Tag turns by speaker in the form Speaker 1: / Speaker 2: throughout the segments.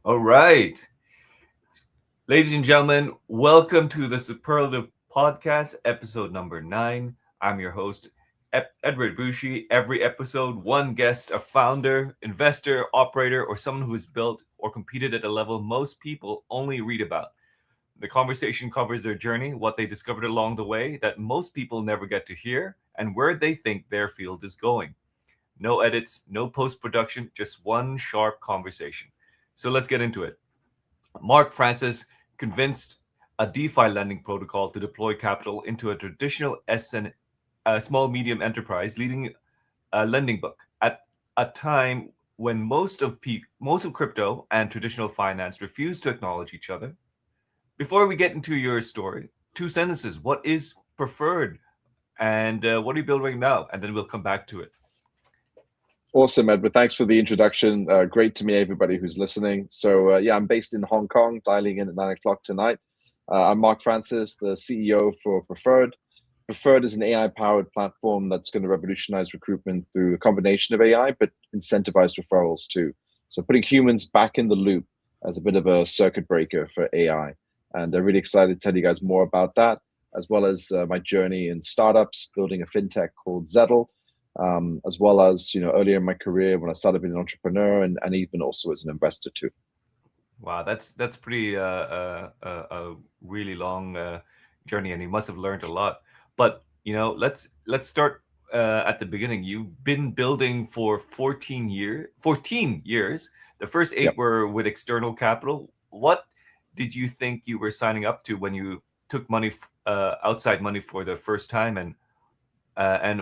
Speaker 1: All right. Ladies and gentlemen, welcome to the Superlative Podcast, episode number 9. I'm your host, Edward Bushi. Every episode, one guest, a founder, investor, operator, or someone who has built or competed at a level most people only read about. The conversation covers their journey, what they discovered along the way that most people never get to hear, and where they think their field is going. No edits, no post production, just one sharp conversation. So let's get into it. Mark Francis convinced a DeFi lending protocol to deploy capital into a traditional SN, small medium enterprise, leading a lending book at a time when most of crypto and traditional finance refuse to acknowledge each other. Before we get into your story, two sentences: what is preferred, and what are you building now? And then we'll come back to it.
Speaker 2: Awesome, Edward. Thanks for the introduction. Great to meet everybody who's listening. So, yeah, I'm based in Hong Kong, dialing in at 9 o'clock tonight. I'm Mark Francis, the CEO for Preferred. Preferred is an AI-powered platform that's going to revolutionize recruitment through a combination of AI, but incentivized referrals too. So putting humans back in the loop as a bit of a circuit breaker for AI. And I'm really excited to tell you guys more about that, as well as my journey in startups, building a fintech called Zettle, as well as earlier in my career when I started being an entrepreneur and even also as an investor too.
Speaker 1: Wow, that's pretty a really long journey, and you must have learned a lot. But let's start at the beginning. You've been building for 14 years. The first eight
Speaker 2: Yep.
Speaker 1: were with external capital. What did you think you were signing up to when you took money, outside money for the first time, and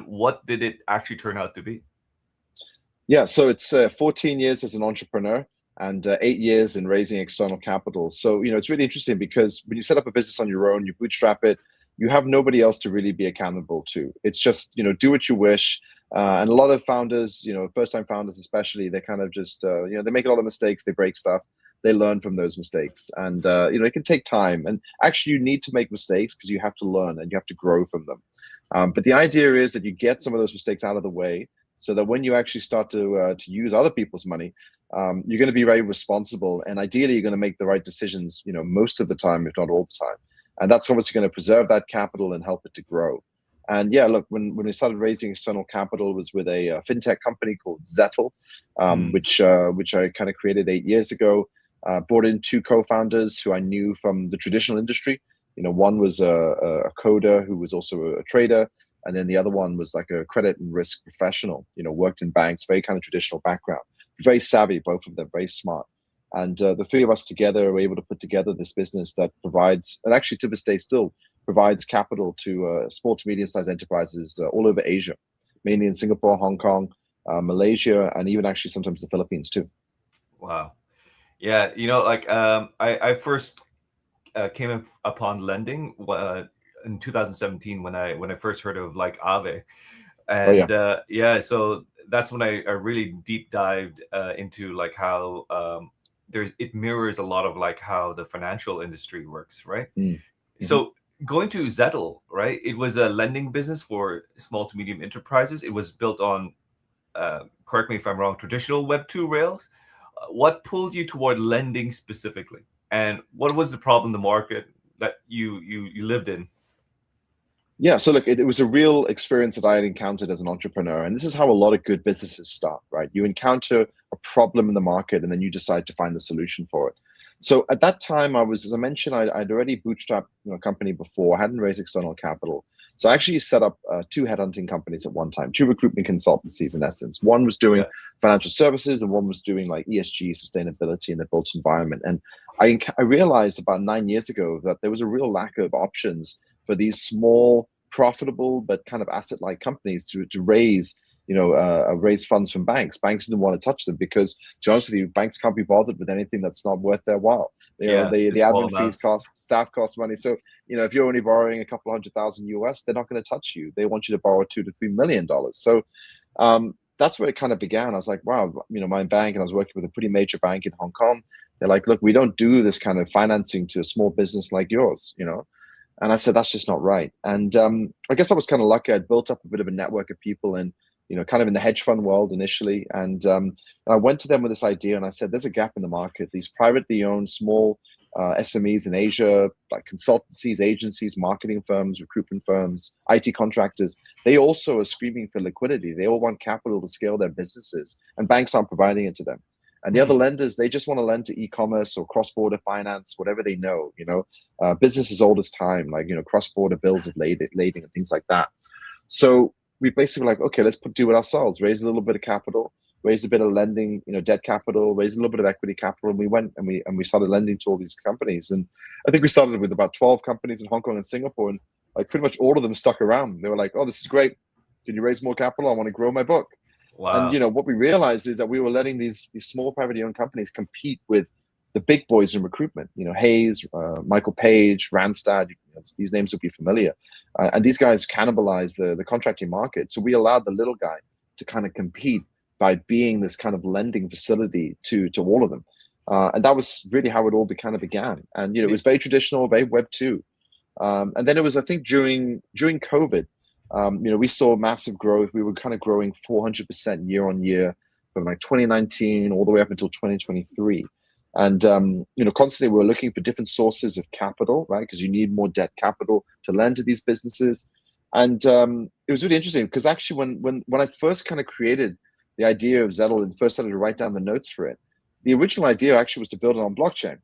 Speaker 1: what did it actually turn out to be?
Speaker 2: Yeah, so it's 14 years as an entrepreneur and 8 years in raising external capital. So, it's really interesting because when you set up a business on your own, you bootstrap it, you have nobody else to really be accountable to. It's just, do what you wish. And a lot of founders, first-time founders especially, they kind of just, they make a lot of mistakes, they break stuff, they learn from those mistakes. And, it can take time. And actually, you need to make mistakes because you have to learn and you have to grow from them. But the idea is that you get some of those mistakes out of the way so that when you actually start to use other people's money, you're going to be very responsible, and ideally, you're going to make the right decisions, most of the time, if not all the time. And that's obviously going to preserve that capital and help it to grow. And yeah, look, when we started raising external capital, it was with a fintech company called Zettle,
Speaker 1: Mm,
Speaker 2: which I kind of created 8 years ago. Brought in two co-founders who I knew from the traditional industry. One was a coder who was also a trader, and then the other one was like a credit and risk professional. Worked in banks, very kind of traditional background, very savvy, both of them, very smart. And the three of us together were able to put together this business that provides, and actually to this day still provides capital to small to medium-sized enterprises all over Asia, mainly in Singapore, Hong Kong, Malaysia, and even actually sometimes the Philippines too.
Speaker 1: wow. Yeah, I first came upon lending in 2017 when I first heard of like Aave,
Speaker 2: Oh yeah.
Speaker 1: and yeah, so that's when I really deep dived into like how there's it mirrors a lot of like how the financial industry works, right?
Speaker 2: Mm-hmm.
Speaker 1: So going to Zettle, right? It was a lending business for small to medium enterprises. It was built on, correct me if I'm wrong, traditional Web 2 rails. What pulled you toward lending specifically, and what was the problem in the market that you lived in?
Speaker 2: Yeah, so look, it was a real experience that I had encountered as an entrepreneur. And this is how a lot of good businesses start, right? You encounter a problem in the market and then you decide to find the solution for it. So at that time, I was, as I mentioned, I'd already bootstrapped a company before, I hadn't raised external capital. So I actually set up two headhunting companies at one time, two recruitment consultancies in essence. One was doing
Speaker 1: Yeah,
Speaker 2: financial services and one was doing like ESG, sustainability in the built environment. And I realized about 9 years ago that there was a real lack of options for these small, profitable but kind of asset-like companies to raise funds from banks. Banks didn't want to touch them because, to be honest with you, banks can't be bothered with anything that's not worth their while.
Speaker 1: yeah,
Speaker 2: The
Speaker 1: just small
Speaker 2: admin fees
Speaker 1: amounts.
Speaker 2: cost, staff cost money. So if you're only borrowing a couple $100,000 US, they're not going to touch you. They want you to borrow $2 to $3 million. So that's where it kind of began. I was like, wow, my bank, and I was working with a pretty major bank in Hong Kong. They're like, look, we don't do this kind of financing to a small business like yours. And I said, that's just not right. And I guess I was kind of lucky. I'd built up a bit of a network of people. And kind of in the hedge fund world initially. And I went to them with this idea and I said, there's a gap in the market. These privately owned small SMEs in Asia, like consultancies, agencies, marketing firms, recruitment firms, IT contractors, they also are screaming for liquidity. They all want capital to scale their businesses, and banks aren't providing it to them. And the other lenders, they just want to lend to e-commerce or cross-border finance, whatever they know. Business is old as time, like cross-border bills of lading and things like that. So we basically like, okay, let's do it ourselves, raise a little bit of capital, raise a bit of lending, debt capital, raise a little bit of equity capital. And we went and we started lending to all these companies. And I think we started with about 12 companies in Hong Kong and Singapore. And like pretty much all of them stuck around. They were like, oh, this is great. Can you raise more capital? I want to grow my book. And,
Speaker 1: Wow.
Speaker 2: what we realized is that we were letting these small privately owned companies compete with the big boys in recruitment, Hayes, Michael Page, Randstad, these names will be familiar. And these guys cannibalize the contracting market. So we allowed the little guy to kind of compete by being this kind of lending facility to all of them. And that was really how it all kind of began. And, it was very traditional, very Web 2. And then it was, I think, during COVID, we saw massive growth. We were kind of growing 400% year on year from like 2019 all the way up until 2023. And, constantly we were looking for different sources of capital, right? Because you need more debt capital to lend to these businesses. And it was really interesting because actually when I first kind of created the idea of Zettle and first started to write down the notes for it, the original idea actually was to build it on blockchain.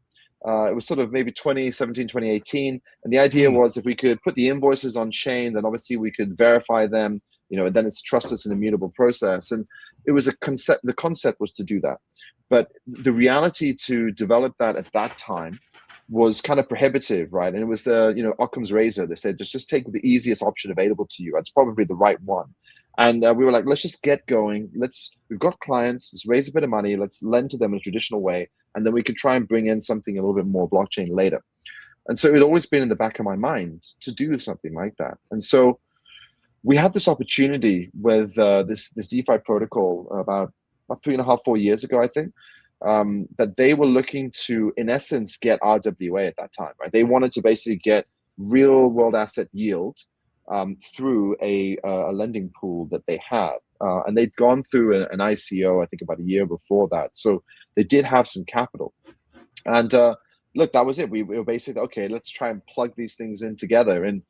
Speaker 2: It was sort of maybe 2017, 2018. And the idea was if we could put the invoices on chain, then obviously we could verify them, and then it's trustless and immutable process. And it was the concept was to do that. But the reality to develop that at that time was kind of prohibitive, right? And it was, Occam's razor. They said, just take the easiest option available to you. That's probably the right one. And we were like, let's just get going. We've got clients, let's raise a bit of money, let's lend to them in a traditional way. And then we could try and bring in something a little bit more blockchain later. And so it had always been in the back of my mind to do something like that. And so we had this opportunity with this DeFi protocol about 3.5, 4 years ago, I think, that they were looking to, in essence, get RWA at that time, right? They wanted to basically get real world asset yield through a lending pool that they had. And they'd gone through an ICO, I think about a year before that. So they did have some capital. And look, that was it. We were basically, okay, let's try and plug these things in together. And,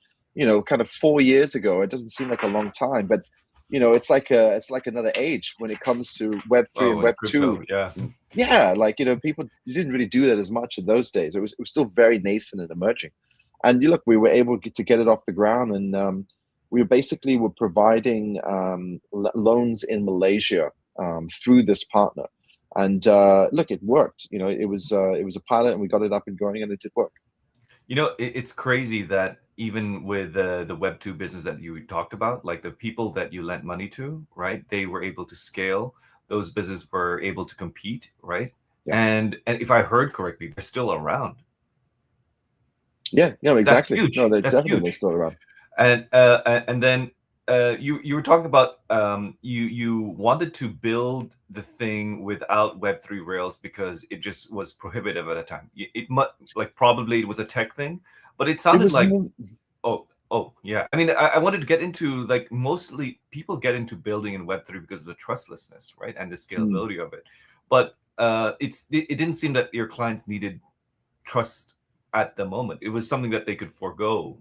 Speaker 2: kind of 4 years ago, it doesn't seem like a long time, but it's like another age when it comes to Web3 and Web 2.
Speaker 1: Crypto, yeah.
Speaker 2: Yeah, like people didn't really do that as much in those days. It was still very nascent and emerging. And look, we were able to get it off the ground, and we basically were providing loans in Malaysia through this partner. And look, it worked. It was a pilot, and we got it up and going, and it did work.
Speaker 1: It's crazy that even with the Web2 business that you talked about, like the people that you lent money to, right? They were able to scale. Those businesses were able to compete, right?
Speaker 2: Yeah.
Speaker 1: And if I heard correctly, they're still around.
Speaker 2: Yeah, exactly.
Speaker 1: That's huge.
Speaker 2: No, they're
Speaker 1: That's
Speaker 2: definitely
Speaker 1: huge.
Speaker 2: still around.
Speaker 1: And then you were talking about you wanted to build the thing without Web3 Rails because it just was prohibitive at a time. It like probably it was a tech thing, but it sounded like oh yeah. I mean, I wanted to get into like mostly people get into building in Web3 because of the trustlessness, right, and the scalability of it. But it didn't seem that your clients needed trust at the moment. It was something that they could forego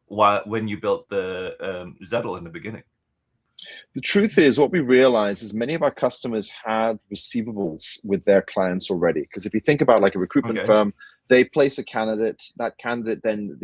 Speaker 1: when you built the Zettle in the beginning.
Speaker 2: The truth is, what we realized is many of our customers had receivables with their clients already. Because if you think about like a recruitment firm, they place a candidate, that candidate then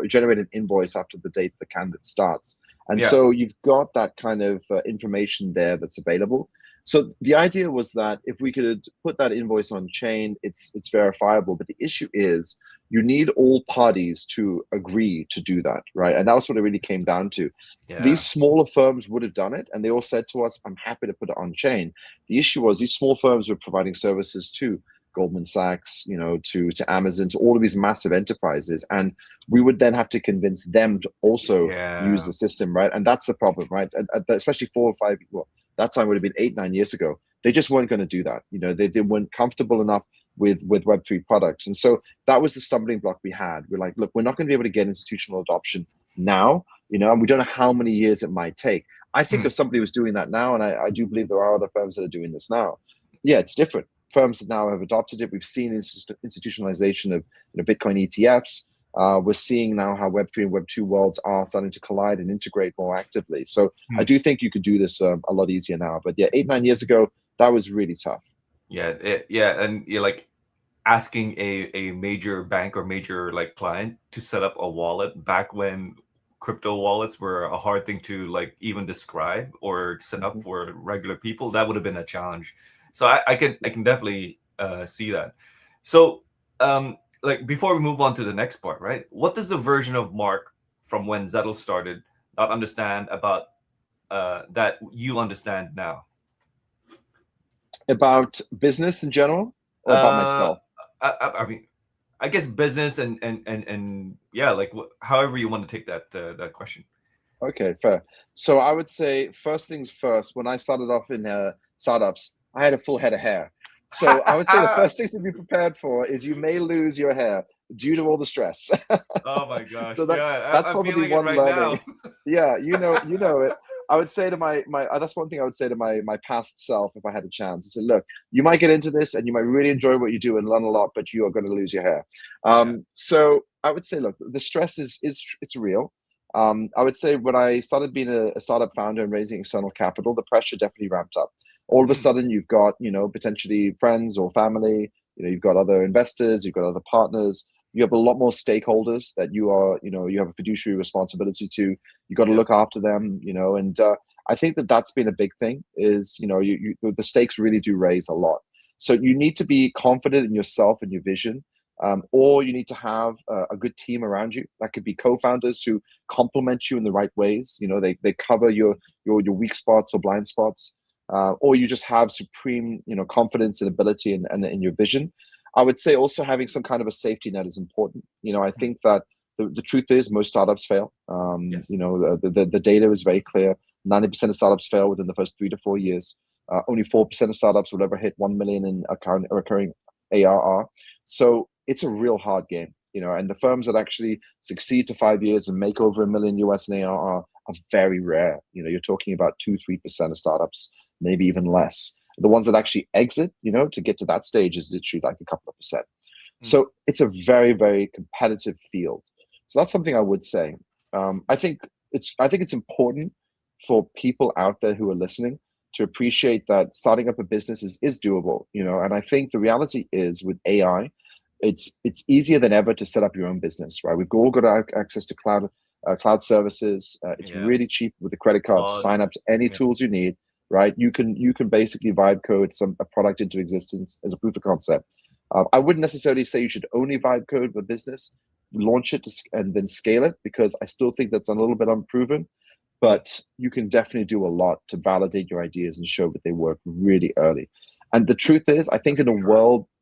Speaker 2: generate an invoice after the date the candidate starts. And so you've got that kind of information there that's available. So the idea was that if we could put that invoice on chain, it's verifiable. But the issue is you need all parties to agree to do that, right? And that was what it really came down to. Yeah. These smaller firms would have done it, and they all said to us, I'm happy to put it on chain. The issue was these small firms were providing services to Goldman Sachs, to Amazon, to all of these massive enterprises. And we would then have to convince them to also use the system, right? And that's the problem, right? Especially 4 or 5, well, that time would have been 8, 9 years ago. They just weren't going to do that. They weren't comfortable enough with Web3 products. And so that was the stumbling block we had. We're like, look, we're not going to be able to get institutional adoption now, and we don't know how many years it might take. I think if somebody was doing that now, and I do believe there are other firms that are doing this now, yeah, it's different. Firms now have adopted it. We've seen institutionalization of Bitcoin ETFs. We're seeing now how Web3 and Web2 worlds are starting to collide and integrate more actively. So I do think you could do this a lot easier now. But yeah, 8, 9 years ago, that was really tough.
Speaker 1: Yeah, and you're like asking a major bank or major like client to set up a wallet back when crypto wallets were a hard thing to like even describe or set up
Speaker 2: Mhm.
Speaker 1: for regular people. That would have been a challenge. So I can definitely see that. So like before we move on to the next part, right? What does the version of Mark from when Zettel started not understand about that you understand now?
Speaker 2: About business in general or about
Speaker 1: Uh,
Speaker 2: myself?
Speaker 1: I mean, I guess business and yeah, like however you want to take that question.
Speaker 2: Okay, fair. So I would say first things first, when I started off in startups, I had a full head of hair. So I would say the first thing to be prepared for is you may lose your hair due to all the stress.
Speaker 1: Oh my gosh,
Speaker 2: So
Speaker 1: yeah,
Speaker 2: that's
Speaker 1: I'm
Speaker 2: probably
Speaker 1: feeling it
Speaker 2: one
Speaker 1: right
Speaker 2: learning.
Speaker 1: now.
Speaker 2: Yeah, you know it. I would say to my that's one thing I would say to my past self if I had a chance. I said, look, you might get into this and you might really enjoy what you do and learn a lot, but you are going to lose your hair.
Speaker 1: Yeah.
Speaker 2: So I would say, look, the stress is it's real. I would say when I started being a startup founder and raising external capital, the pressure definitely ramped up. All of a
Speaker 1: Mm,
Speaker 2: sudden, you've got potentially friends or family. You've got other investors, you've got other partners. You have a lot more stakeholders that you have a fiduciary responsibility to. You got to
Speaker 1: yeah.
Speaker 2: look after them, and I think that that's been a big thing. Is the stakes really do raise a lot. So you need to be confident in yourself and your vision. Or you need to have a good team around you. That could be co-founders who complement you in the right ways. They cover your weak spots or blind spots, or you just have supreme confidence and ability and in your vision. I would say also having some kind of a safety net is important. I
Speaker 1: Mm,
Speaker 2: think that the truth is most startups fail.
Speaker 1: yes.
Speaker 2: The data is very clear. 90% of startups fail within the first 3 to 4 years. Only 4% of startups will ever hit 1 million in account recurring ARR. So it's a real hard game, and the firms that actually succeed to 5 years and make over 1 million US in ARR are very rare. You're talking about 2, 3% of startups, maybe even less. The ones that actually exit, to get to that stage is literally like a couple of percent.
Speaker 1: Mm,
Speaker 2: So it's a very, very competitive field. So that's something I would say. I think it's important for people out there who are listening to appreciate that starting up a business is doable, and I think the reality is with AI, it's easier than ever to set up your own business, right? We've all got access to cloud services. It's
Speaker 1: yeah.
Speaker 2: really cheap with a credit card to
Speaker 1: Claude.
Speaker 2: sign up to any
Speaker 1: Yeah.
Speaker 2: tools you need, right? You can basically vibe code a product into existence as a proof of concept. I wouldn't necessarily say you should only vibe code for business, launch it and then scale it, because I still think that's a little bit unproven.
Speaker 1: Mm,
Speaker 2: But you can definitely do a lot to validate your ideas and show that they work really early. And the truth is, I think in
Speaker 1: sure.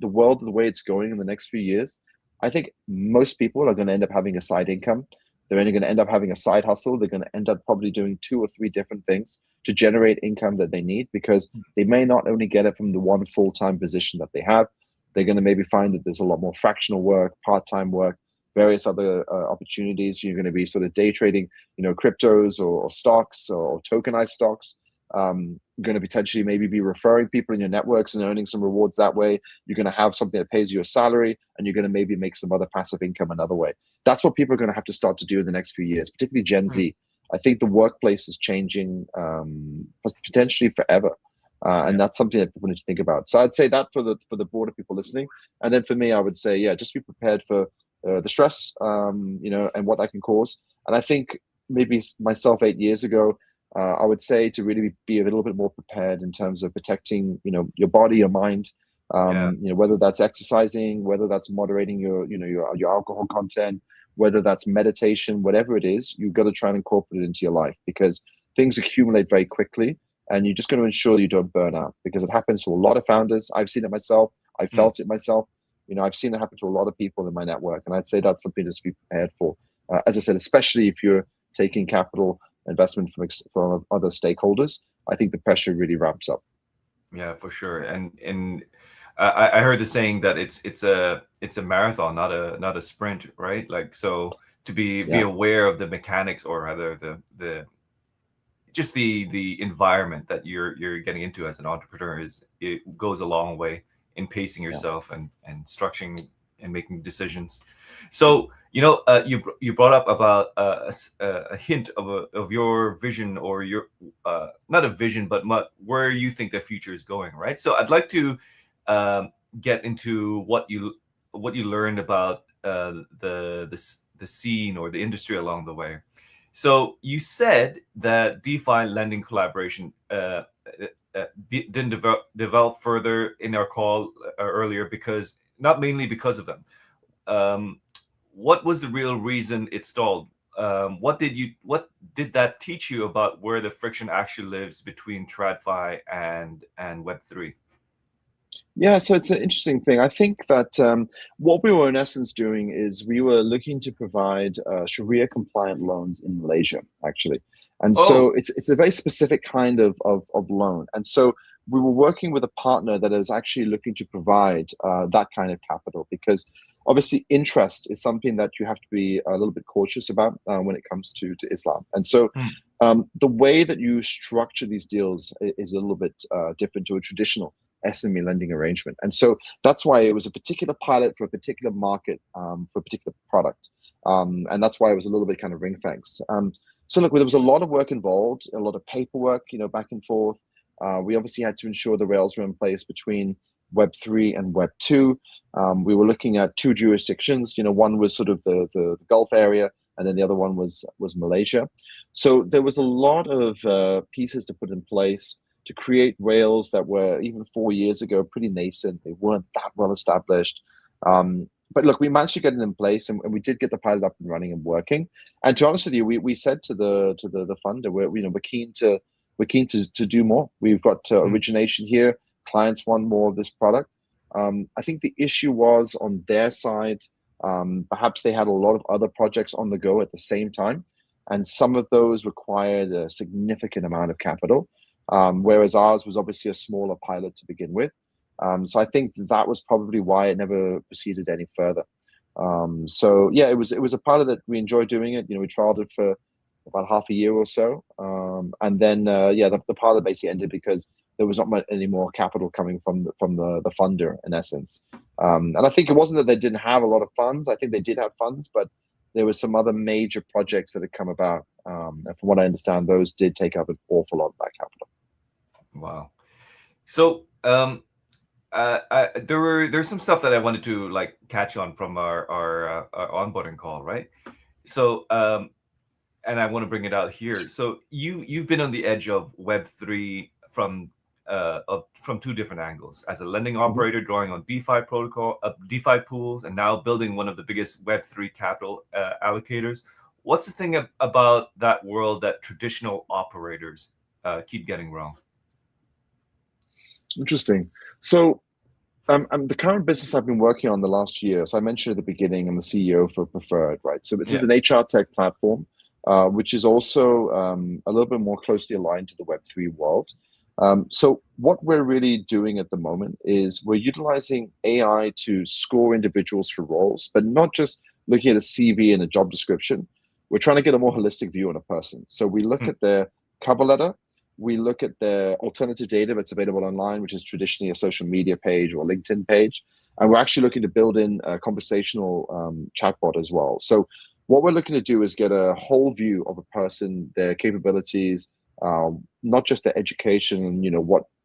Speaker 2: the world the way it's going in the next few years, I think most people are going to end up having a side income. They're only going to end up having a side hustle. They're going to end up probably doing 2 or 3 different things to generate income that they need, because they may not only get it from the one full-time position that they have. They're going to maybe find that there's a lot more fractional work, part-time work, various other opportunities. You're going to be sort of day trading, cryptos or stocks or tokenized stocks. Going to potentially maybe be referring people in your networks and earning some rewards that way. You're going to have something that pays you a salary, and you're going to maybe make some other passive income another way. That's what people are going to have to start to do in the next few years, particularly Gen
Speaker 1: Mm,
Speaker 2: Z. I think the workplace is changing potentially forever. And
Speaker 1: yeah.
Speaker 2: that's something that people need to think about. So I'd say that for the broader people listening, and then for me, I would say, yeah, just be prepared for the stress, and what that can cause. And I think maybe myself 8 years ago, I would say to really be a little bit more prepared in terms of protecting, your body, your mind.
Speaker 1: Yeah.
Speaker 2: Whether that's exercising, whether that's moderating your alcohol content, whether that's meditation, whatever it is, you've got to try and incorporate it into your life, because things accumulate very quickly, and you're just going to ensure you don't burn out, because it happens to a lot of founders. I've seen it myself. I
Speaker 1: Mm,
Speaker 2: felt it myself. I've seen it happen to a lot of people in my network, and I'd say that's something to be prepared for. As I said, especially if you're taking capital investment from other stakeholders, I think the pressure really ramps up.
Speaker 1: yeah, for sure. And I heard the saying that it's a marathon, not a sprint, right? Like so to be
Speaker 2: Yeah.
Speaker 1: aware of the mechanics, or rather the just the environment that you're getting into as an entrepreneur is it goes a long way in pacing
Speaker 2: Yeah.
Speaker 1: yourself and structuring and making decisions. So you brought up about a hint of your vision, or your not a vision, but where you think the future is going, right? So I'd like to get into what you learned about the scene or the industry along the way. So you said that DeFi lending collaboration didn't develop further in our call earlier, because not mainly because of them. Um, what was the real reason it stalled? What did that teach you about where the friction actually lives between TradFi and Web3?
Speaker 2: Yeah, so it's an interesting thing. I think that what we were in essence doing is we were looking to provide Sharia compliant loans in Malaysia, actually. And so
Speaker 1: Oh,
Speaker 2: it's a very specific kind of loan. And so we were working with a partner that is actually looking to provide that kind of capital, because obviously interest is something that you have to be a little bit cautious about when it comes to Islam. And so
Speaker 1: hmm,
Speaker 2: the way that you structure these deals is a little bit different to a traditional SME lending arrangement. And so that's why it was a particular pilot for a particular market, for a particular product. And that's why it was a little bit kind of ring fenced. So look, there was a lot of work involved, a lot of paperwork, back and forth. We obviously had to ensure the rails were in place between Web3 and Web2. We were looking at two jurisdictions. One was sort of the Gulf area, and then the other one was Malaysia. So there was a lot of pieces to put in place to create rails that were, even 4 years ago, pretty nascent. They weren't that well established. But look, we managed to get it in place, and we did get the pilot up and running and working. And to be honest with you, we said to the funder, we're keen to do more. We've got
Speaker 1: hmm,
Speaker 2: origination here. Clients want more of this product. I think the issue was on their side. Perhaps they had a lot of other projects on the go at the same time, and some of those required a significant amount of capital, whereas ours was obviously a smaller pilot to begin with. So I think that was probably why it never proceeded any further. So yeah, it was a pilot that we enjoyed doing it. We trialed it for about half a year or so, and then yeah, the pilot basically ended because there was not much any more capital coming from the funder in essence. And I think it wasn't that they didn't have a lot of funds. I think they did have funds, but there were some other major projects that had come about. And from what I understand, those did take up an awful lot of that capital.
Speaker 1: wow. So there's some stuff that I wanted to like catch on from our onboarding call, right? So and I want to bring it out here. So you've been on the edge of Web3 from two different angles: as a lending
Speaker 2: Mhm.
Speaker 1: operator, drawing on DeFi protocol, DeFi pools, and now building one of the biggest Web3 capital allocators. What's the thing about that world that traditional operators keep getting wrong?
Speaker 2: Interesting. So the current business I've been working on the last year, so I mentioned at the beginning, I'm the CEO for Preferred, right? So this is
Speaker 1: Yeah.
Speaker 2: an HR tech platform, which is also a little bit more closely aligned to the Web3 world. So what we're really doing at the moment is we're utilizing AI to score individuals for roles, but not just looking at a CV and a job description. We're trying to get a more holistic view on a person. So we look
Speaker 1: Hmm.
Speaker 2: at their cover letter, we look at the alternative data that's available online, which is traditionally a social media page or a LinkedIn page. And we're actually looking to build in a conversational chatbot as well. So what we're looking to do is get a whole view of a person, their capabilities, not just their education and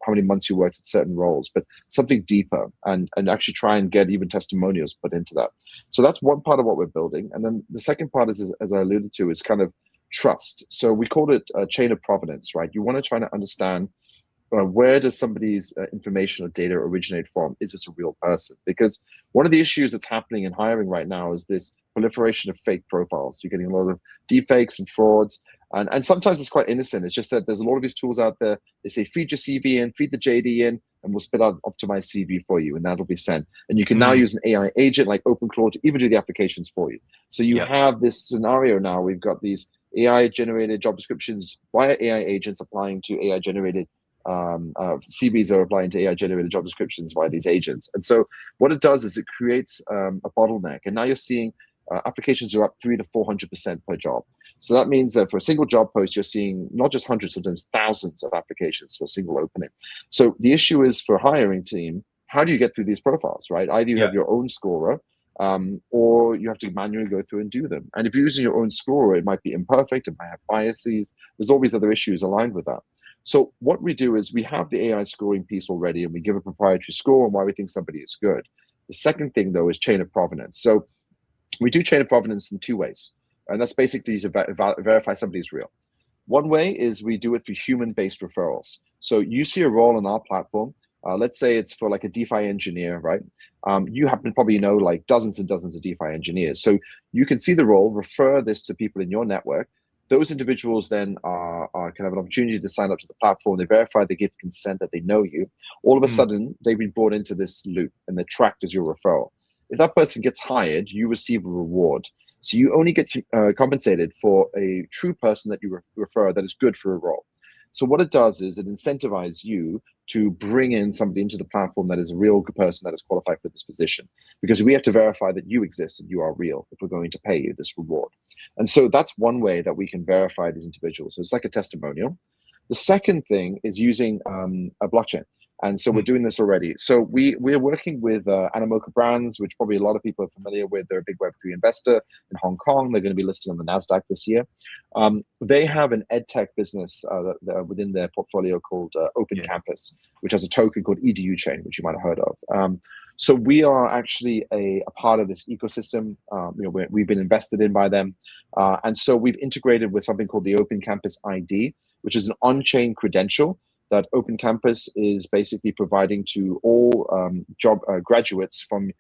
Speaker 2: how many months you worked at certain roles, but something deeper, and actually try and get even testimonials put into that. So that's one part of what we're building. And then the second part is, as I alluded to, is kind of trust. So we called it a chain of provenance, right? You want to try to understand where does somebody's information or data originate from? Is this a real person? Because one of the issues that's happening in hiring right now is this proliferation of fake profiles. You're getting a lot of deepfakes and frauds. And sometimes it's quite innocent. It's just that there's a lot of these tools out there. They say, feed your CV in, feed the JD in, and we'll spit out optimized CV for you, and that'll be sent. And you can now
Speaker 1: Hmm.
Speaker 2: use an AI agent like OpenClaw to even do the applications for you. So you
Speaker 1: Yeah.
Speaker 2: have this scenario now. We've got these AI generated job descriptions via AI agents applying to AI generated CVs are applying to AI generated job descriptions via these agents. And so what it does is it creates a bottleneck. And now you're seeing applications are up 300 to 400% per job. So that means that for a single job post, you're seeing not just hundreds, sometimes thousands of applications for a single opening. So the issue is for a hiring team, how do you get through these profiles, right? Either you
Speaker 1: Yeah.
Speaker 2: have your own scorer, or you have to manually go through and do them. And if you're using your own scorer, it might be imperfect, it might have biases. There's always other issues aligned with that. So what we do is we have the AI scoring piece already, and we give a proprietary score on why we think somebody is good. The second thing, though, is chain of provenance. So we do chain of provenance in two ways, and that's basically to verify somebody's real. One way is we do it through human-based referrals. So you see a role on our platform. Let's say it's for like a DeFi engineer, right? You happen to probably know like dozens and dozens of DeFi engineers. So you can see the role, refer this to people in your network. Those individuals then are kind of an opportunity to sign up to the platform. They verify, they give consent that they know you. All of a
Speaker 1: Mm.
Speaker 2: sudden, they've been brought into this loop and they're tracked as your referral. If that person gets hired, you receive a reward. So you only get compensated for a true person that you refer that is good for a role. So what it does is it incentivizes you to bring in somebody into the platform that is a real person that is qualified for this position, because we have to verify that you exist and you are real if we're going to pay you this reward. And so that's one way that we can verify these individuals. So it's like a testimonial. The second thing is using a blockchain. And so we're
Speaker 1: Mm.
Speaker 2: doing this already. So we're working with Animoca Brands, which probably a lot of people are familiar with. They're a big Web3 investor in Hong Kong. They're going to be listed on the NASDAQ this year. They have an ed tech business within their portfolio called Open
Speaker 1: Yeah.
Speaker 2: Campus, which has a token called EDU Chain, which you might have heard of. So we are actually a part of this ecosystem. We've been invested in by them. And so we've integrated with something called the Open Campus ID, which is an on-chain credential that Open Campus is basically providing to all job graduates from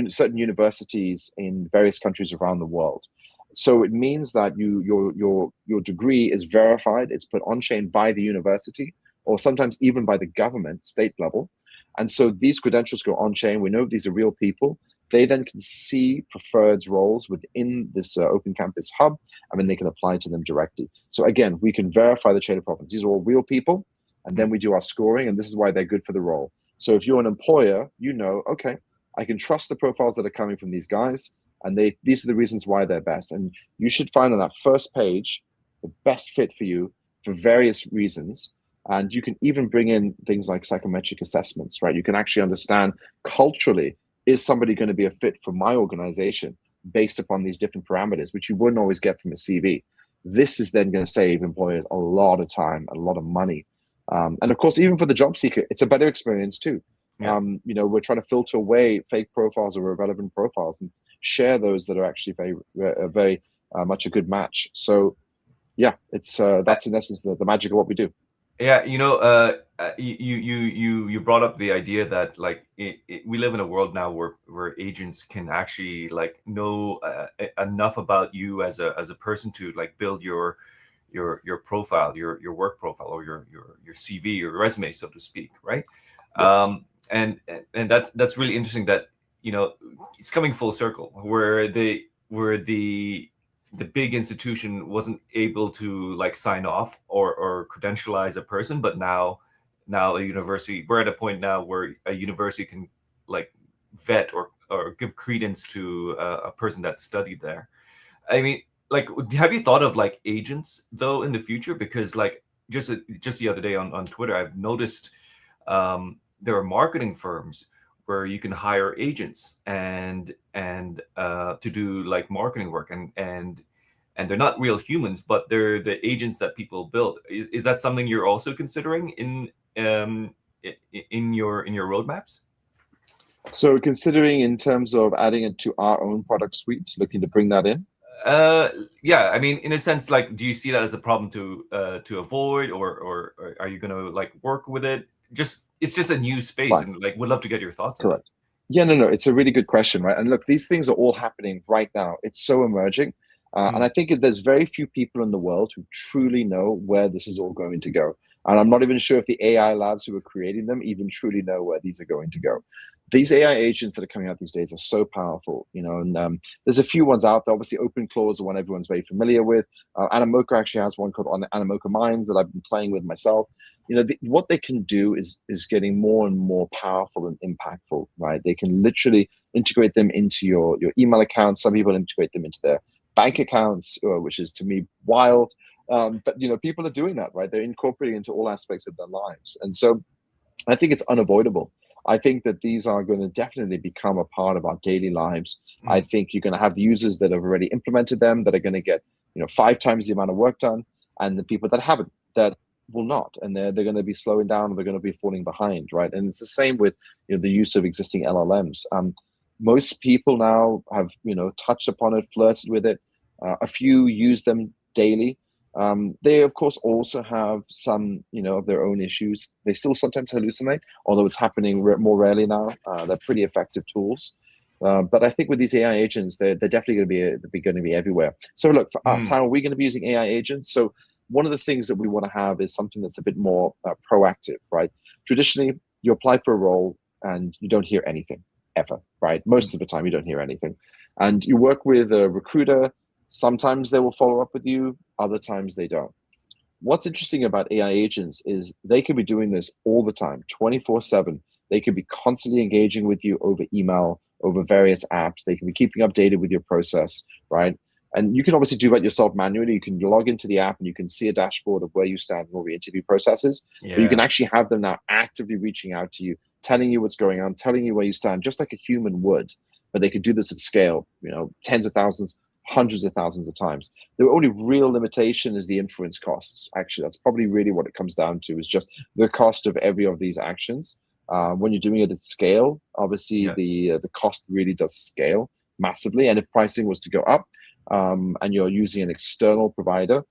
Speaker 2: certain universities in various countries around the world. So it means that your degree is verified, it's put on chain by the university, or sometimes even by the government, state level. And so these credentials go on chain. We know these are real people. They then can see preferred roles within this Open Campus hub, and then they can apply to them directly. So again, we can verify the chain of provenance. These are all real people, and then
Speaker 1: Mm.
Speaker 2: we do our scoring, and this is why they're good for the role. So if you're an employer, you know, okay, I can trust the profiles that are coming from these guys, and these are the reasons why they're best. And you should find on that first page the best fit for you for various reasons. And you can even bring in things like psychometric assessments, right? You can actually understand culturally, is somebody going to be a fit for my organization based upon these different parameters, which you wouldn't always get from a CV. This is then going to save employers a lot of time, a lot of money. And of course, even for the job seeker, it's a better experience too.
Speaker 1: Yeah.
Speaker 2: We're trying to filter away fake profiles or irrelevant profiles and share those that are actually very much a good match. So yeah, it's that's in essence the magic of what we do.
Speaker 1: Yeah, you brought up the idea that like we live in a world now where agents can actually like know enough about you as a person to like build your profile, your work profile, or your CV, your resume, so to speak, right?
Speaker 2: Yes.
Speaker 1: And that's really interesting that it's coming full circle where the big institution wasn't able to like sign off or credentialize a person, but now a university, we're at a point now where a university can like vet or give credence to a person that studied there. I mean, like, have you thought of like agents though in the future? Because like just the other day on Twitter, I've noticed there are marketing firms where you can hire agents and to do like marketing work, and they're not real humans, but they're the agents that people build. Is that something you're also considering um in your roadmaps?
Speaker 2: So considering in terms of adding it to our own product suite, looking to bring that in.
Speaker 1: Uh, yeah, I mean, in a sense, like, do you see that as a problem to avoid, or are you gonna like work with it? Just it's just a new space,
Speaker 2: Fine.
Speaker 1: and like, would love to get your thoughts on it.
Speaker 2: Correct. Yeah, no, no, it's a really good question, right? And look, these things are all happening right now. It's so emerging. And
Speaker 1: Mm.
Speaker 2: I think there's very few people in the world who truly know where this is all going to go. And I'm not even sure if the AI labs who are creating them even truly know where these are going to go. These AI agents that are coming out these days are so powerful, and there's a few ones out there. Obviously, OpenClaw is the one everyone's very familiar with. Animoca actually has one called Animoca Minds that I've been playing with myself. What they can do is getting more and more powerful and impactful, right? They can literally integrate them into your email account. Some people integrate them into their bank accounts, which is to me wild. But people are doing that, right? They're incorporating into all aspects of their lives, and so I think it's unavoidable. I think that these are going to definitely become a part of our daily lives. I
Speaker 1: Mm.
Speaker 2: think you're going to have users that have already implemented them that are going to get 5 times the amount of work done, and the people that haven't, that will not, and they're going to be slowing down, and they're going to be falling behind, right? And it's the same with the use of existing LLMs. Most people now have touched upon it, flirted with it. A few use them daily. They of course also have some of their own issues. They still sometimes hallucinate, although it's happening more rarely now. They're pretty effective tools. But I think with these AI agents, they're definitely going to be everywhere. So look, for us,
Speaker 1: Mm.
Speaker 2: how are we going to be using AI agents? So one of the things that we want to have is something that's a bit more proactive, right? Traditionally, you apply for a role and you don't hear anything ever, right? Most of the time, you don't hear anything, and you work with a recruiter. Sometimes they will follow up with you, other times they don't. What's interesting about AI agents is they can be doing this all the time, 24/7. They can be constantly engaging with you over email, over various apps. They can be keeping updated with your process, right? And you can obviously do that yourself manually. You can log into the app and you can see a dashboard of where you stand in all the interview processes. But you can
Speaker 1: Yeah.
Speaker 2: actually have them now actively reaching out to you, telling you what's going on, telling you where you stand, just like a human would. But they could do this at scale, tens of thousands, hundreds of thousands of times. The only real limitation is the inference costs. Actually, that's probably really what it comes down to, is just the cost of every of these actions. When you're doing it at scale, obviously
Speaker 1: Yeah.
Speaker 2: the cost really does scale massively. And if pricing was to go up, and you're using an external provider,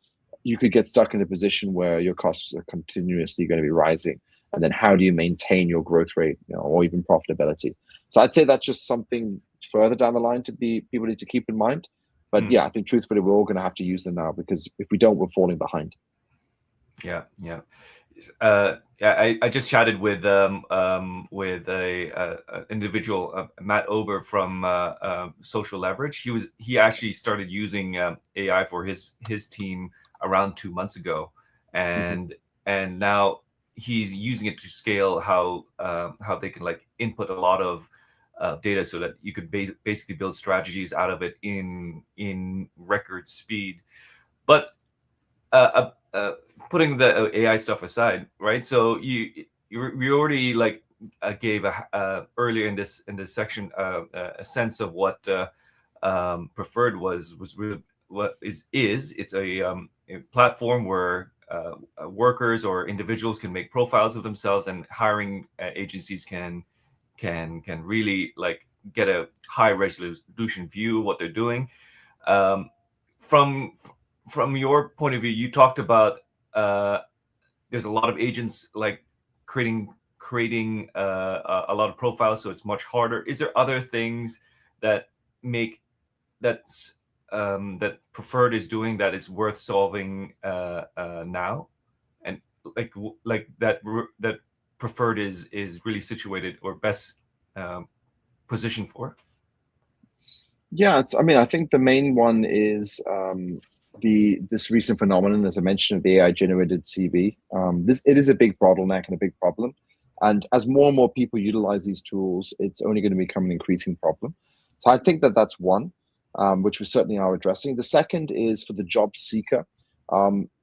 Speaker 2: you could get stuck in a position where your costs are continuously going to be rising. And then how do you maintain your growth rate, or even profitability? So I'd say that's just something further down the line people need to keep in mind. But
Speaker 1: Mm.
Speaker 2: yeah, I think truthfully, we're all going to have to use them now, because if we don't, we're falling behind.
Speaker 1: Yeah. Yeah. Yeah, I just chatted with a individual, Matt Ober from Social Leverage. He actually started using AI for his team around 2 months ago,
Speaker 2: Mhm.
Speaker 1: and now he's using it to scale how they can like input a lot of data so that you could basically build strategies out of it in record speed. But putting the AI stuff aside, right? So you already like gave earlier in this section a sense of what preferred was really what is it's a platform where workers or individuals can make profiles of themselves, and hiring agencies can really like get a high resolution view of what they're doing. um, from from your point of view, you talked about uh, there's a lot of agents like creating a lot of profiles, so it's much harder. Is there other things that make that's that preferred is doing that is worth solving now, and like that preferred is really situated or best um, positioned for?
Speaker 2: Yeah, I mean, I think the main one is the this recent phenomenon, as I mentioned, of the AI generated CV. This it is a big bottleneck and a big problem, and as more and more people utilize these tools, it's only going to become an increasing problem. So I think that that's one, which we certainly are addressing. The second is for the job seeker.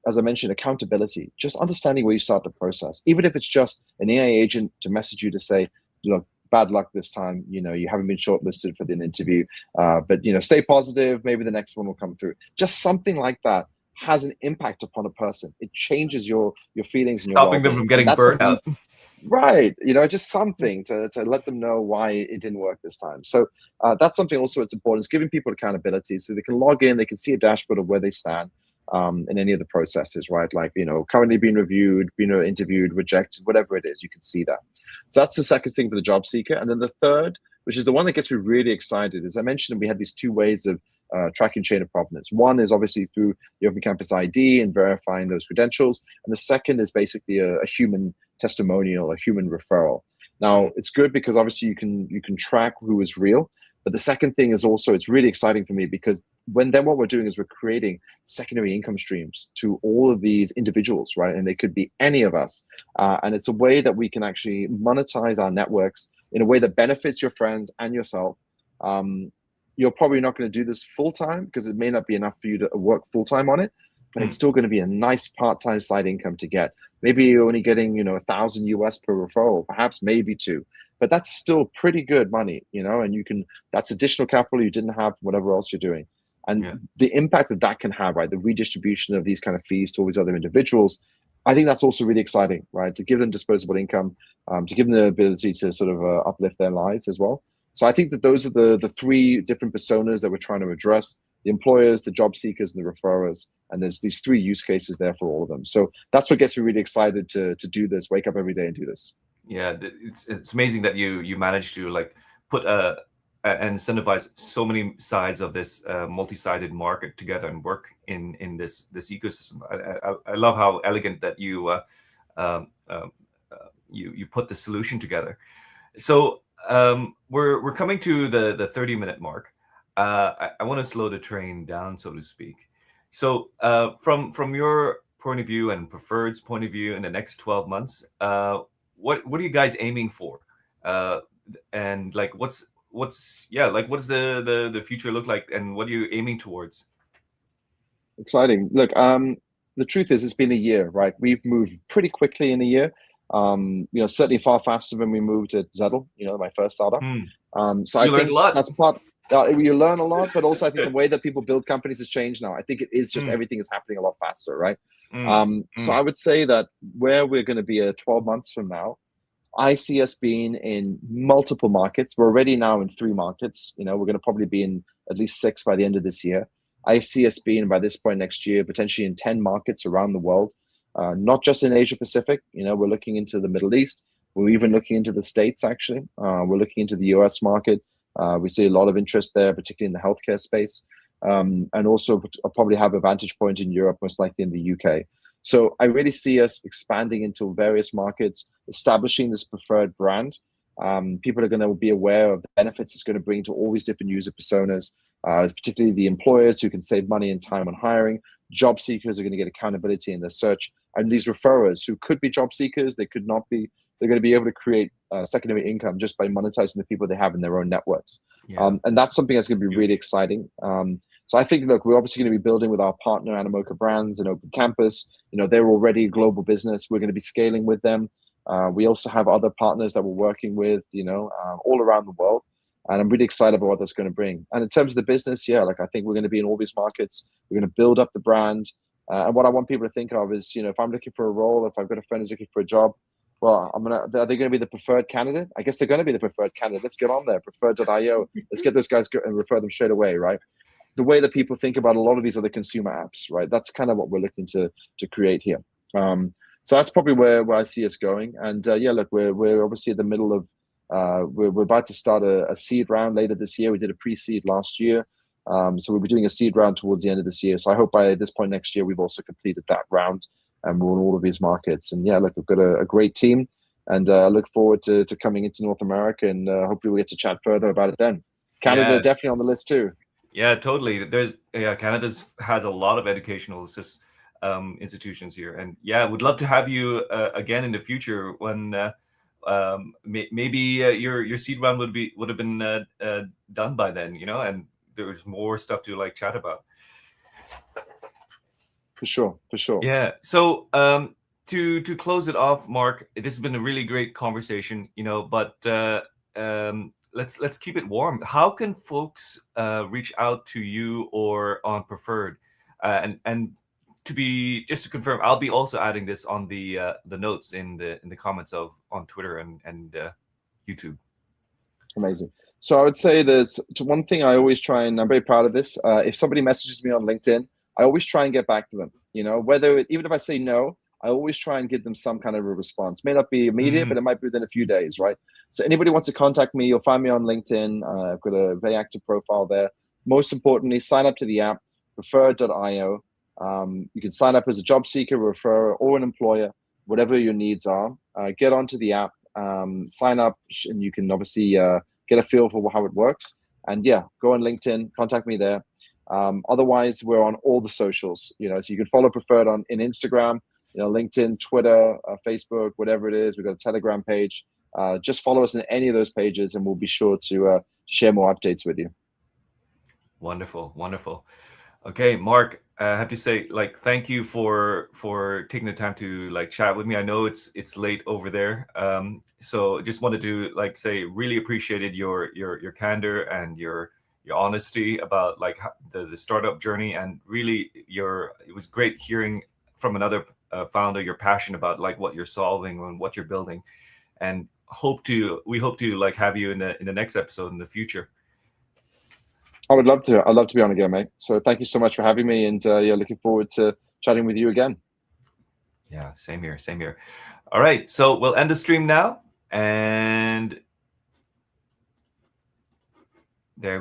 Speaker 2: As I mentioned, accountability, just understanding where you start the process, even if it's just an AI agent to message you to say, look, bad luck this time. You haven't been shortlisted for the interview, but stay positive. Maybe the next one will come through. Just something like that has an impact upon a person. It changes your feelings and your
Speaker 1: Stopping them from
Speaker 2: well-being, and
Speaker 1: getting
Speaker 2: that's
Speaker 1: burnt
Speaker 2: something
Speaker 1: out.
Speaker 2: right. Just something to let them know why it didn't work this time. So that's something also it's important, is giving people accountability so they can log in, they can see a dashboard of where they stand in any of the processes, right? Like, currently being reviewed, interviewed, rejected, whatever it is, you can see that. So that's the second thing for the job seeker. And then the third, which is the one that gets me really excited, as I mentioned, we had these two ways of tracking chain of provenance. One is obviously through the Open Campus ID and verifying those credentials. And the second is basically a human testimonial, a human referral. Now,
Speaker 1: Mm.
Speaker 2: it's good because obviously you can track who is real. But the second thing is also, it's really exciting for me, because what we're doing is we're creating secondary income streams to all of these individuals, right? And they could be any of us. And it's a way that we can actually monetize our networks in a way that benefits your friends and yourself. Um, you're probably not going to do this full time because it may not be enough for you to work full time on it, but it's
Speaker 1: Mm.
Speaker 2: still going to be a nice part-time side income to get. Maybe you're only getting, 1,000 US per referral, perhaps maybe two, but that's still pretty good money, and that's additional capital you didn't have, whatever else you're doing. And
Speaker 1: Yeah.
Speaker 2: the impact that that can have, right? The redistribution of these kind of fees to all these other individuals, I think that's also really exciting, right? To give them disposable income, to give them the ability to sort of uplift their lives as well. So I think that those are the three different personas that we're trying to address: the employers, the job seekers, and the referrers. And there's these three use cases there for all of them. So that's what gets me really excited to do this, wake up every day and do this.
Speaker 1: Yeah, it's amazing that you managed to like put and incentivize so many sides of this multi-sided market together and work in this ecosystem. I love how elegant that um, uh, you put the solution together. So we're coming to the 30-minute mark. I want to slow the train down, so to speak. So from your point of view and Preferred's point of view in the next 12 months, what are you guys aiming for? And like what's yeah, like what's the future look like and what are you aiming towards?
Speaker 2: Exciting. Look, the truth is, it's been a year, right? We've moved pretty quickly in a year. Certainly far faster than we moved at Zettel, my first startup.
Speaker 1: Hmm.
Speaker 2: So I
Speaker 1: You learned a
Speaker 2: think
Speaker 1: lot.
Speaker 2: that's part. You learn a lot, but also I think the way that people build companies has changed now. I think it is just
Speaker 1: Mm,
Speaker 2: everything is happening a lot faster, right?
Speaker 1: mm,
Speaker 2: So I would say that where we're going to be 12 months from now, I see us being in multiple markets. We're already now in 3 markets. We're going to probably be in at least 6 by the end of this year. I see us being by this point next year, potentially in 10 markets around the world, not just in Asia Pacific. We're looking into the Middle East. We're even looking into the States, actually. We're looking into the US market. We see a lot of interest there, particularly in the healthcare space. And also, I'll probably have a vantage point in Europe, most likely in the UK. So I really see us expanding into various markets, establishing this preferred brand. People are going to be aware of the benefits it's going to bring to all these different user personas, particularly the employers who can save money and time on hiring. Job seekers are going to get accountability in their search. And these referrers who could be job seekers, they could not be. They're going to be able to create secondary income just by monetizing the people they have in their own networks.
Speaker 1: yeah,
Speaker 2: And that's something that's going to be really
Speaker 1: huge.
Speaker 2: exciting. So I think, look, we're obviously going to be building with our partner Animoca Brands and Open Campus. They're already a global business. We're going to be scaling with them. We also have other partners that we're working with, all around the world. And I'm really excited about what that's going to bring. And in terms of the business, yeah, like I think we're going to be in all these markets. We're going to build up the brand. And what I want people to think of is, if I'm looking for a role, if I've got a friend who's looking for a job, well, are they going to be the preferred candidate? I guess they're going to be the preferred candidate. Let's get on there, preferred.io. Let's get those guys and refer them straight away, right? The way that people think about a lot of these other consumer apps, right? That's kind of what we're looking to create here. So that's probably where I see us going. And yeah, look, we're obviously at the middle of we're about to start a seed round later this year. We did a pre-seed last year, so we'll be doing a seed round towards the end of this year. So I hope by this point next year we've also completed that round and we're in all of these markets. And yeah, look, we've got a great team, and I look forward to coming into North America, and hopefully we'll get to chat further about it then. Canada
Speaker 1: Yeah,
Speaker 2: definitely on the list too.
Speaker 1: yeah, totally. Canada's has a lot of educational institutions here, and yeah, would love to have you again in the future when maybe your seed round would have been done by then, and there's more stuff to like chat about.
Speaker 2: For sure, for sure.
Speaker 1: Yeah. So to close it off, Mark, this has been a really great conversation, but let's keep it warm. How can folks reach out to you or on Preferred? And just to confirm, I'll be also adding this on the notes in the comments on Twitter and YouTube.
Speaker 2: Amazing. So I would say there's one thing I always try, and I'm very proud of this. If somebody messages me on LinkedIn, I always try and get back to them. Even if I say no, I always try and give them some kind of a response. May not be immediate,
Speaker 1: Mm,
Speaker 2: but it might be within a few days, right? So anybody wants to contact me, you'll find me on LinkedIn. I've got a very active profile there. Most importantly, sign up to the app, preferred.io. You can sign up as a job seeker, referrer, or an employer, whatever your needs are. Get onto the app, sign up, and you can obviously get a feel for how it works. And yeah, go on LinkedIn, contact me there. Otherwise, we're on all the socials, so you can follow Preferred in Instagram, LinkedIn, Twitter, Facebook, whatever it is. We've got a Telegram page. Just follow us in any of those pages and we'll be sure to share more updates with you.
Speaker 1: Wonderful, wonderful. Okay, Mark, I have to say, like, thank you for taking the time to like chat with me. I know it's late over there, so just wanted to like say really appreciated your candor and your honesty about like the startup journey, and really your it was great hearing from another founder your passion about like what you're solving and what you're building, and we hope to like have you in the next episode in the future.
Speaker 2: I would love to. I'd love to be on again, mate. So thank you so much for having me, and yeah, looking forward to chatting with you again.
Speaker 1: Yeah, same here, same here. All right, so we'll end the stream now, and there